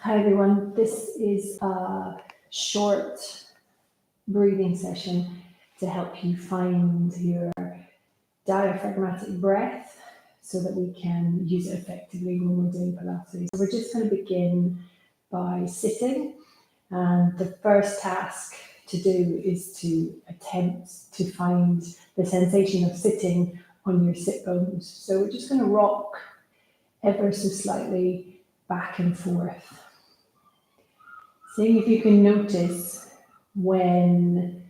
Hi everyone, this is a short breathing session to help you find your diaphragmatic breath so that we can use it effectively when we're doing Pilates. So we're just going to begin by sitting, and the first task to do is to attempt to find the sensation of sitting on your sit bones. So we're just going to rock ever so slightly back and forth. Seeing if you can notice when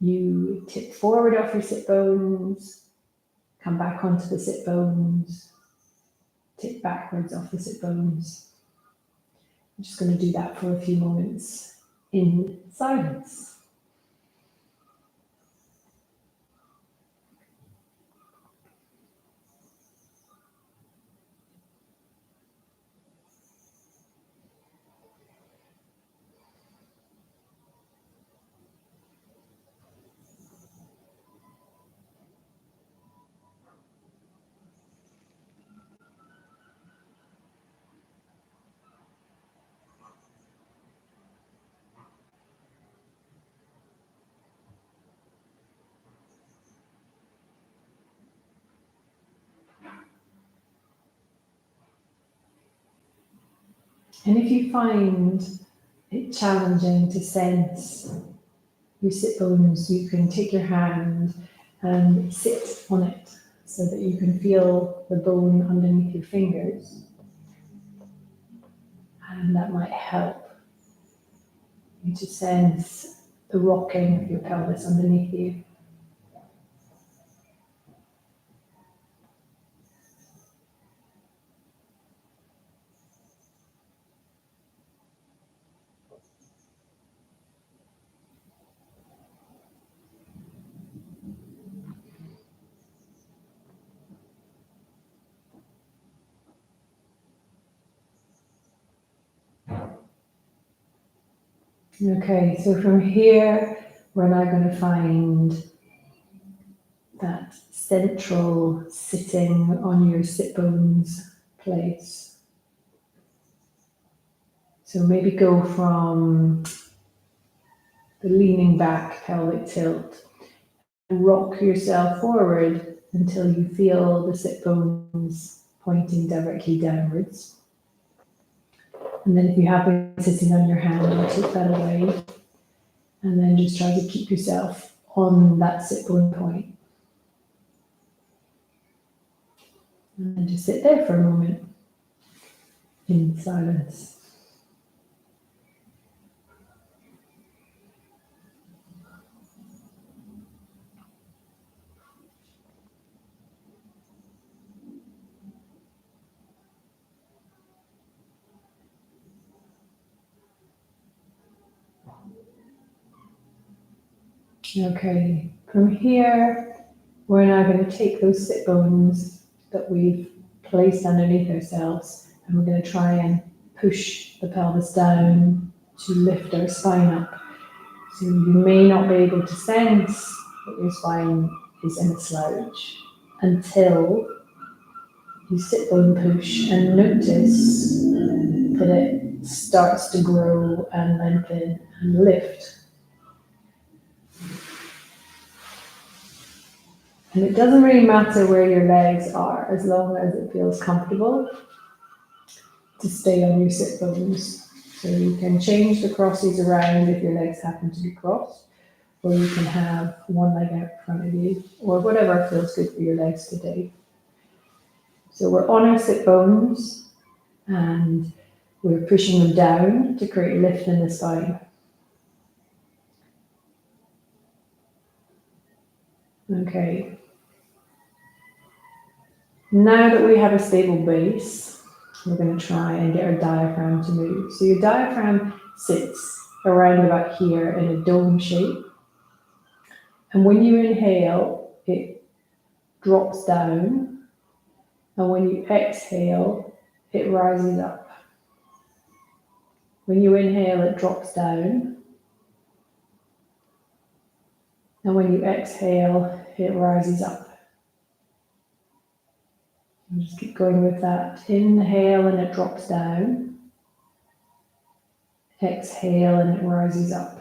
you tip forward off your sit bones, come back onto the sit bones, tip backwards off the sit bones. I'm just going to do that for a few moments in silence. And if you find it challenging to sense your sit bones, you can take your hand and sit on it so that you can feel the bone underneath your fingers. And that might help you to sense the rocking of your pelvis underneath you. Okay, so from here, we're now going to find that central sitting on your sit bones place. So maybe go from the leaning back pelvic tilt and rock yourself forward until you feel the sit bones pointing directly downwards. And then if you have been sitting on your hand, take that away. And then just try to keep yourself on that sit bone point. And then just sit there for a moment in silence. Okay, from here, we're now going to take those sit bones that we've placed underneath ourselves, and we're going to try and push the pelvis down to lift our spine up. So you may not be able to sense that your spine is in a slouch until you sit bone push and notice that it starts to grow and lengthen and lift. And it doesn't really matter where your legs are as long as it feels comfortable to stay on your sit bones. So you can change the crosses around if your legs happen to be crossed, or you can have one leg out in front of you, or whatever feels good for your legs today. So we're on our sit bones and we're pushing them down to create lift in the spine. Okay. Now that we have a stable base, we're going to try and get our diaphragm to move. So your diaphragm sits around about here in a dome shape. And when you inhale, it drops down. And when you exhale, it rises up. When you inhale, it drops down. And when you exhale, it rises up. And just keep going with that. Inhale and it drops down. Exhale and it rises up.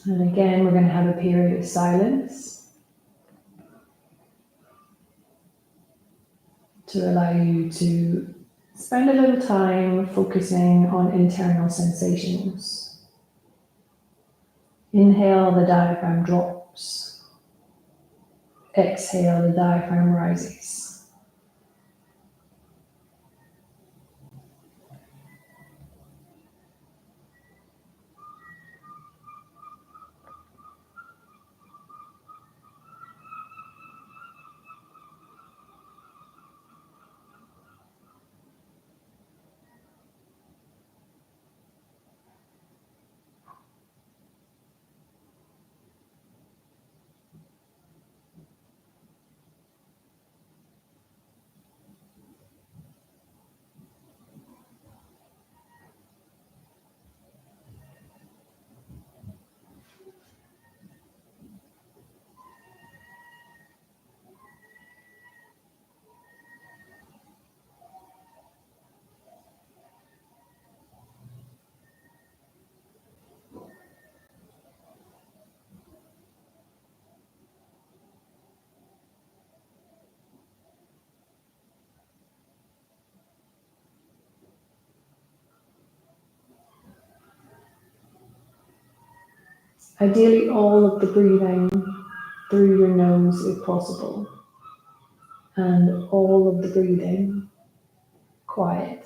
And again, we're going to have a period of silence to allow you to spend a little time focusing on internal sensations. Inhale, the diaphragm drops. Exhale, the diaphragm rises. Ideally, all of the breathing through your nose if possible, and all of the breathing quiet.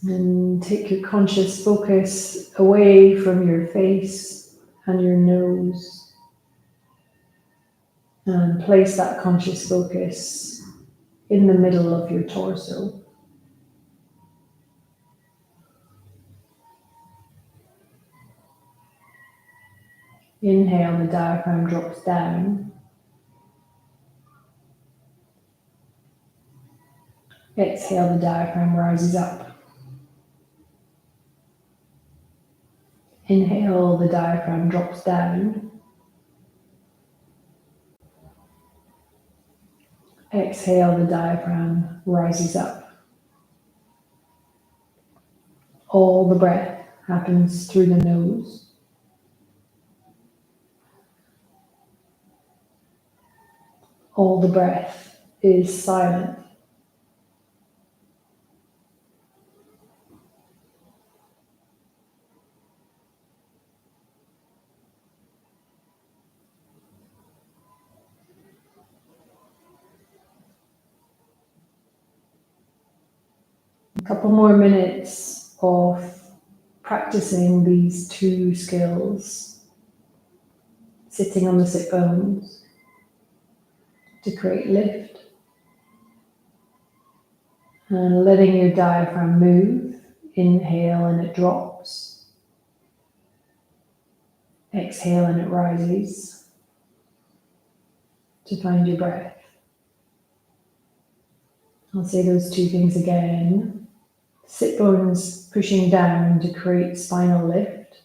And take your conscious focus away from your face and your nose, and place that conscious focus in the middle of your torso. Inhale, the diaphragm drops down. Exhale, the diaphragm rises up. Inhale, the diaphragm drops down. Exhale, the diaphragm rises up. All the breath happens through the nose. All the breath is silent. A couple more minutes of practicing these two skills, sitting on the sit bones to create lift, and letting your diaphragm move. Inhale and it drops. Exhale and it rises to find your breath. I'll say those two things again. Sit bones pushing down to create spinal lift.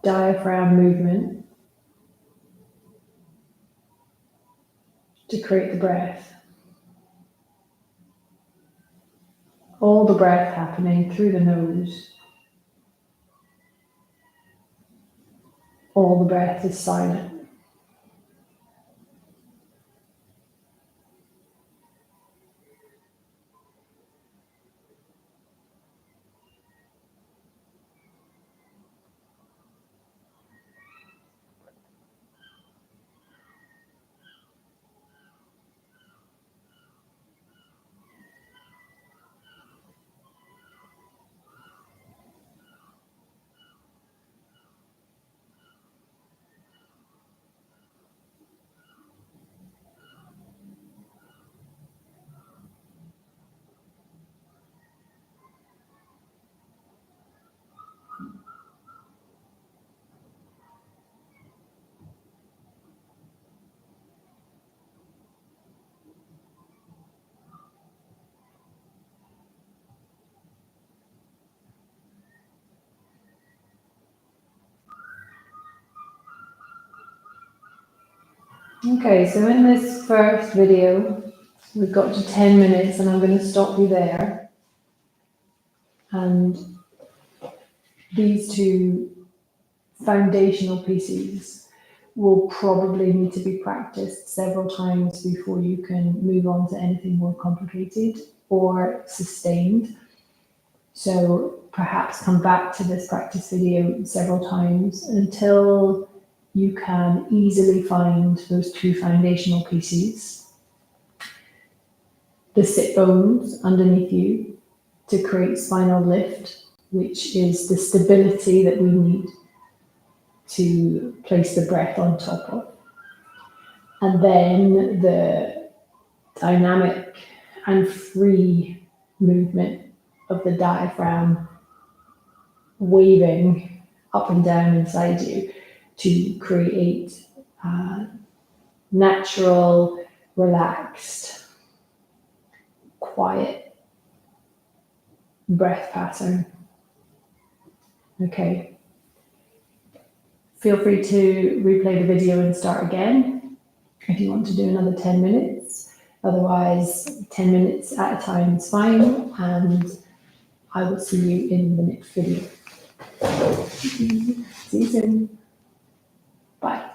Diaphragm movement to create the breath. All the breath happening through the nose. All the breath is silent. Okay, so in this first video, we've got to 10 minutes and I'm going to stop you there. And these two foundational pieces will probably need to be practiced several times before you can move on to anything more complicated or sustained. So perhaps come back to this practice video several times until you can easily find those two foundational pieces, the sit bones underneath you to create spinal lift, which is the stability that we need to place the breath on top of. And then the dynamic and free movement of the diaphragm waving up and down inside you to create a natural, relaxed, quiet breath pattern. Okay. Feel free to replay the video and start again if you want to do another 10 minutes. Otherwise, 10 minutes at a time is fine, and I will see you in the next video. See you soon. Bye.